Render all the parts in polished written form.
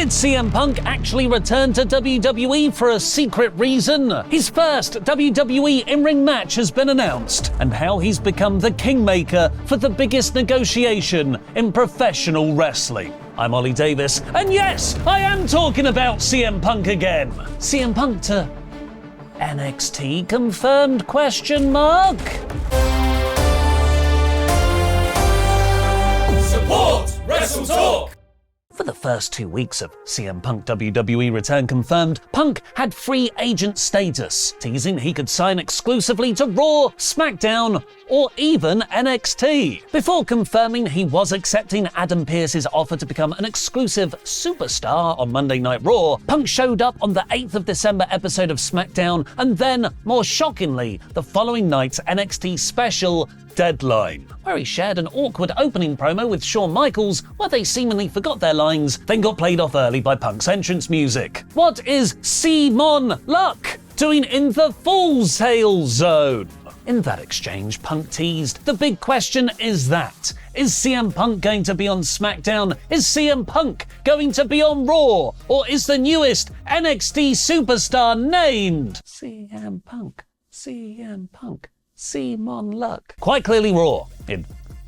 Did CM Punk actually return to WWE for a secret reason? His first WWE in-ring match has been announced, and how he's become the kingmaker for the biggest negotiation in professional wrestling. I'm Oli Davis, and yes, I am talking about CM Punk again. CM Punk to NXT confirmed, question mark? Support WrestleTalk! For the first 2 weeks of CM Punk WWE return confirmed, Punk had free agent status, teasing he could sign exclusively to Raw, SmackDown, or even NXT. Before confirming he was accepting Adam Pearce's offer to become an exclusive superstar on Monday Night Raw, Punk showed up on the 8th of December episode of SmackDown, and then, more shockingly, the following night's NXT special, Deadline, where he shared an awkward opening promo with Shawn Michaels where they seemingly forgot their lines, then got played off early by Punk's entrance music. What is Simon Luck doing in the Full Sail Zone? In that exchange, Punk teased, the big question is that, is CM Punk going to be on SmackDown? Is CM Punk going to be on Raw? Or is the newest NXT superstar named CM Punk? CM Punk. Simon Luck. Quite clearly Raw. It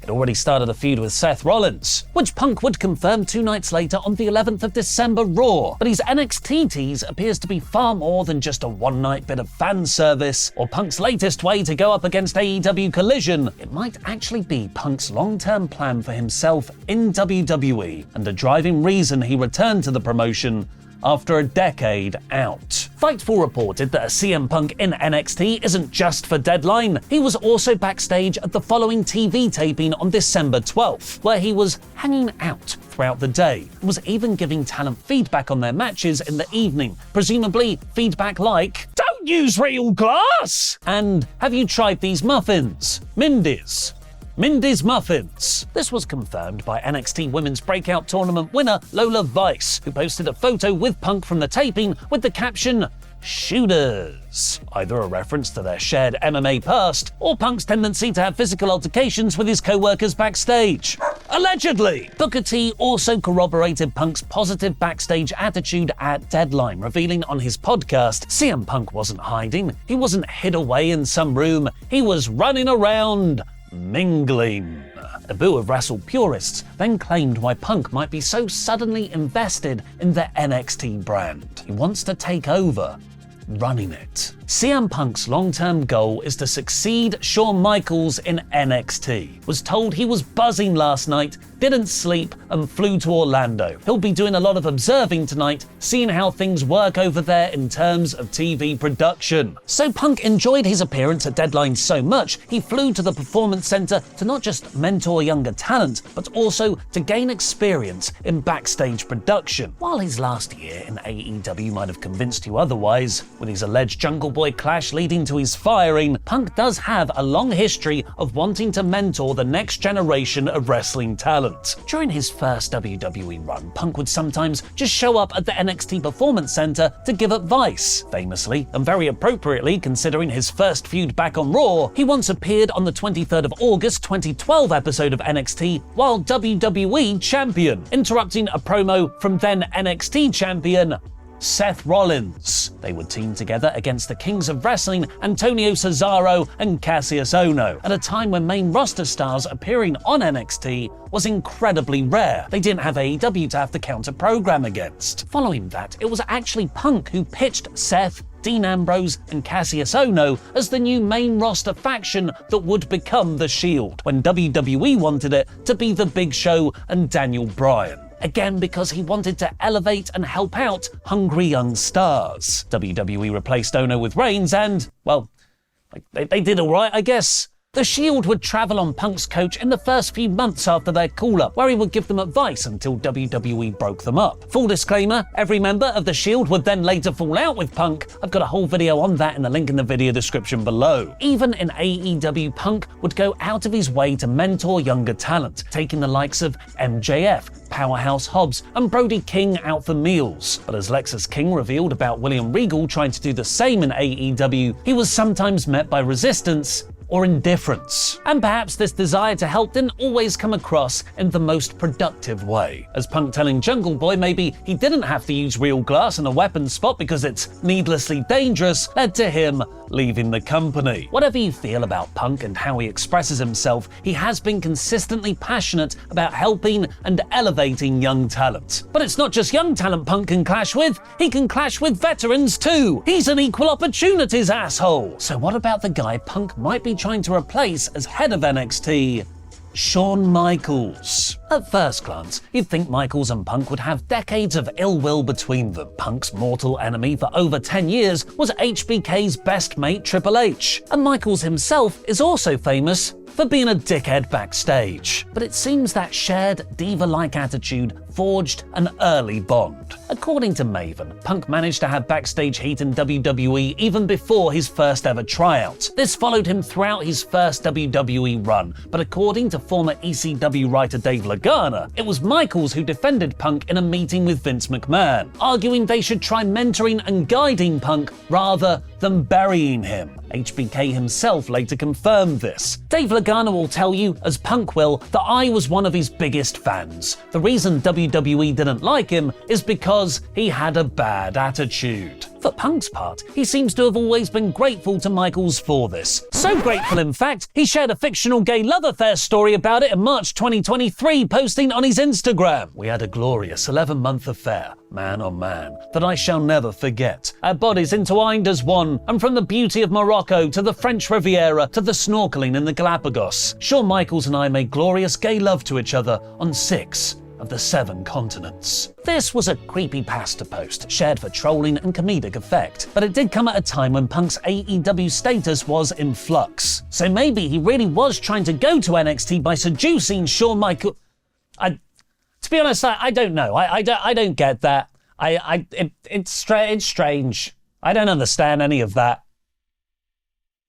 already started a feud with Seth Rollins, which Punk would confirm 2 nights later on the 11th of December Raw. But his NXT tease appears to be far more than just a one-night bit of fan service, or Punk's latest way to go up against AEW Collision. It might actually be Punk's long-term plan for himself in WWE, and a driving reason he returned to the promotion after a decade out. Fightful reported that a CM Punk in NXT isn't just for Deadline. He was also backstage at the following TV taping on December 12th, where he was hanging out throughout the day and was even giving talent feedback on their matches in the evening, presumably feedback like, "Don't use real glass!" and "Have you tried these muffins? Mindy's Muffins." This was confirmed by NXT Women's Breakout Tournament winner Lola Vice, who posted a photo with Punk from the taping with the caption, "Shooters," either a reference to their shared MMA past or Punk's tendency to have physical altercations with his co-workers backstage. Allegedly! Booker T also corroborated Punk's positive backstage attitude at Deadline, revealing on his podcast, CM Punk wasn't hiding, he wasn't hid away in some room, he was running around mingling. A boo of wrestle purists then claimed why Punk might be so suddenly invested in the NXT brand. He wants to take over running it. CM Punk's long-term goal is to succeed Shawn Michaels in NXT. Was told he was buzzing last night, didn't sleep, and flew to Orlando. He'll be doing a lot of observing tonight, seeing how things work over there in terms of TV production. So Punk enjoyed his appearance at Deadline so much, he flew to the Performance Center to not just mentor younger talent, but also to gain experience in backstage production. While his last year in AEW might have convinced you otherwise, with his alleged Jungle Boy clash leading to his firing, Punk does have a long history of wanting to mentor the next generation of wrestling talent. During his first WWE run, Punk would sometimes just show up at the NXT Performance Center to give advice. Famously, and very appropriately considering his first feud back on Raw, he once appeared on the 23rd of August 2012 episode of NXT while WWE champion, interrupting a promo from then NXT champion Seth Rollins. They would team together against the Kings of Wrestling, Antonio Cesaro and Cassius Ohno, at a time when main roster stars appearing on NXT was incredibly rare. They didn't have AEW to have to counter-program against. Following that, it was actually Punk who pitched Seth, Dean Ambrose and Cassius Ohno as the new main roster faction that would become The Shield, when WWE wanted it to be The Big Show and Daniel Bryan. Again, because he wanted to elevate and help out hungry young stars. WWE replaced Ohno with Reigns and, well, they did alright, I guess. The Shield would travel on Punk's coach in the first few months after their call-up, where he would give them advice until WWE broke them up. Full disclaimer, every member of the Shield would then later fall out with Punk. I've got a whole video on that in the link in the video description below. Even in AEW, Punk would go out of his way to mentor younger talent, taking the likes of MJF, Powerhouse Hobbs, and Brody King out for meals. But as Lexus King revealed about William Regal trying to do the same in AEW, he was sometimes met by resistance or indifference. And perhaps this desire to help didn't always come across in the most productive way, as Punk telling Jungle Boy maybe he didn't have to use real glass in a weapon spot because it's needlessly dangerous led to him leaving the company. Whatever you feel about Punk and how he expresses himself, he has been consistently passionate about helping and elevating young talent. But it's not just young talent Punk can clash with, he can clash with veterans too. He's an equal opportunities asshole. So what about the guy Punk might be trying to replace as head of NXT? Shawn Michaels. At first glance, you'd think Michaels and Punk would have decades of ill will between them. Punk's mortal enemy for over 10 years was HBK's best mate Triple H, and Michaels himself is also famous for being a dickhead backstage. But it seems that shared diva-like attitude forged an early bond. According to Maven, Punk managed to have backstage heat in WWE even before his first ever tryout. This followed him throughout his first WWE run, but according to former ECW writer Dave Lagana, it was Michaels who defended Punk in a meeting with Vince McMahon, arguing they should try mentoring and guiding Punk rather than burying him. HBK himself later confirmed this. Dave Lagana will tell you, as Punk will, that I was one of his biggest fans. The reason WWE didn't like him is because he had a bad attitude. For Punk's part, he seems to have always been grateful to Michaels for this. So grateful, in fact, he shared a fictional gay love affair story about it in March 2023, posting on his Instagram. "We had a glorious 11-month affair, man on man, that I shall never forget. Our bodies entwined as one, and from the beauty of Morocco to the French Riviera to the snorkeling in the Galapagos, Shawn Michaels and I made glorious gay love to each other on 6 of the 7 continents." This was a creepypasta post, shared for trolling and comedic effect, but it did come at a time when Punk's AEW status was in flux. So maybe he really was trying to go to NXT by seducing Shawn Michaels. To be honest, I don't know. I don't get that. It's strange. I don't understand any of that.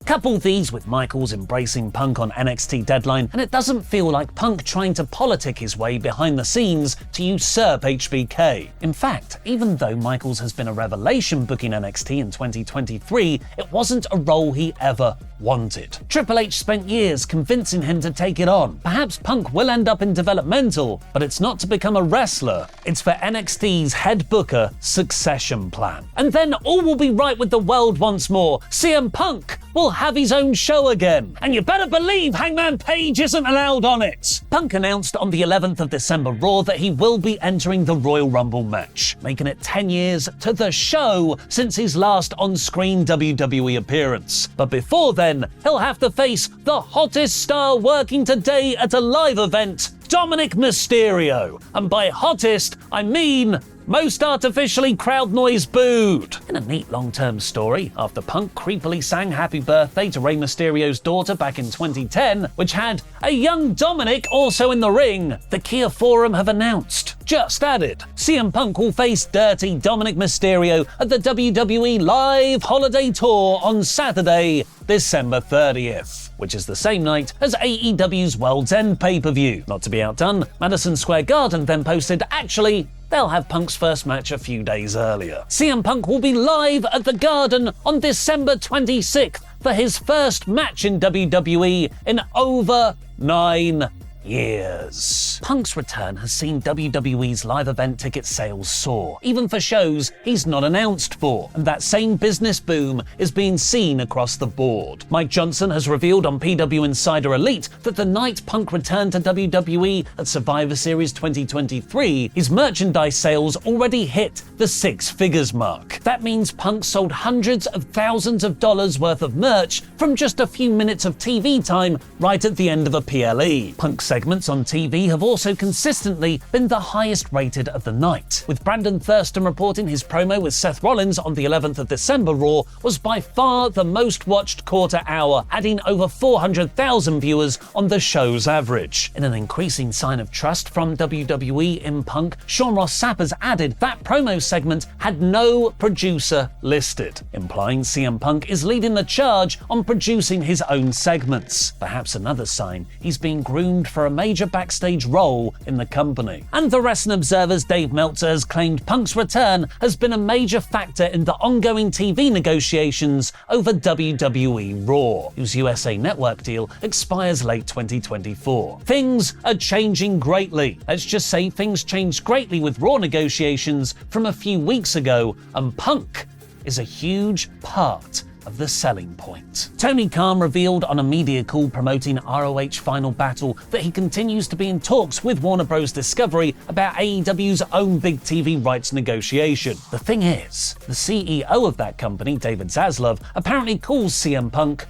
Couple these with Michaels embracing Punk on NXT Deadline, and it doesn't feel like Punk trying to politic his way behind the scenes to usurp HBK. In fact, even though Michaels has been a revelation booking NXT in 2023, it wasn't a role he ever wanted. Triple H spent years convincing him to take it on. Perhaps Punk will end up in developmental, but it's not to become a wrestler. It's for NXT's head booker succession plan. And then all will be right with the world once more. CM Punk will have his own show again. And you better believe Hangman Page isn't allowed on it. Punk announced on the 11th of December Raw that he will be entering the Royal Rumble match, making it 10 years to the show since his last on-screen WWE appearance. But before then, he'll have to face the hottest star working today at a live event, Dominic Mysterio. And by hottest, I mean most artificially crowd noise booed. In a neat long-term story, after Punk creepily sang happy birthday to Rey Mysterio's daughter back in 2010, which had a young Dominic also in the ring, the Kia Forum have announced, just added, CM Punk will face Dirty Dominic Mysterio at the WWE Live Holiday Tour on Saturday, December 30th, which is the same night as AEW's World's End pay-per-view. Not to be outdone, Madison Square Garden then posted, actually, they'll have Punk's first match a few days earlier. CM Punk will be live at the Garden on December 26th for his first match in WWE in over 9 years. Punk's return has seen WWE's live event ticket sales soar, even for shows he's not announced for, and that same business boom is being seen across the board. Mike Johnson has revealed on PW Insider Elite that the night Punk returned to WWE at Survivor Series 2023, his merchandise sales already hit the 6 figures mark. That means Punk sold hundreds of thousands of dollars worth of merch from just a few minutes of TV time right at the end of a PLE. Punk's segments on TV have also consistently been the highest rated of the night, with Brandon Thurston reporting his promo with Seth Rollins on the 11th of December Raw was by far the most watched quarter hour, adding over 400,000 viewers on the show's average. In an increasing sign of trust from WWE in Punk, Sean Ross Sapp has added that promo segment had no producer listed, implying CM Punk is leading the charge on producing his own segments. Perhaps another sign he's being groomed for for a major backstage role in the company. And the Wrestling Observer's Dave Meltzer has claimed Punk's return has been a major factor in the ongoing TV negotiations over WWE Raw, whose USA Network deal expires late 2024. Things are changing greatly. Let's just say things changed greatly with Raw negotiations from a few weeks ago, and Punk is a huge part of the selling point. Tony Khan revealed on a media call promoting ROH Final Battle that he continues to be in talks with Warner Bros. Discovery about AEW's own big TV rights negotiation. The thing is, the CEO of that company, David Zaslav, apparently calls CM Punk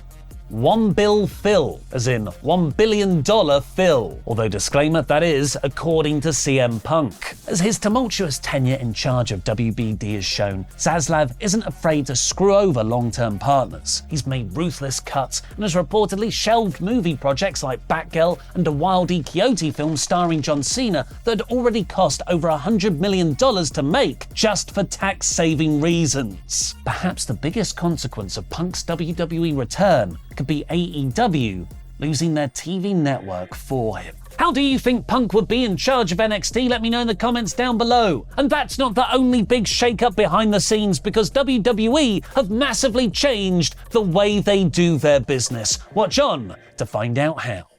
$1 Bill Phil, as in $1 billion Phil. Although disclaimer, that is according to CM Punk. As his tumultuous tenure in charge of WBD has shown, Zaslav isn't afraid to screw over long-term partners. He's made ruthless cuts and has reportedly shelved movie projects like Batgirl and a Wild E. Coyote film starring John Cena that had already cost over $100 million to make, just for tax-saving reasons. Perhaps the biggest consequence of Punk's WWE return could be AEW losing their TV network for him. How do you think Punk would be in charge of NXT? Let me know in the comments down below. And that's not the only big shake-up behind the scenes, because WWE have massively changed the way they do their business. Watch on to find out how.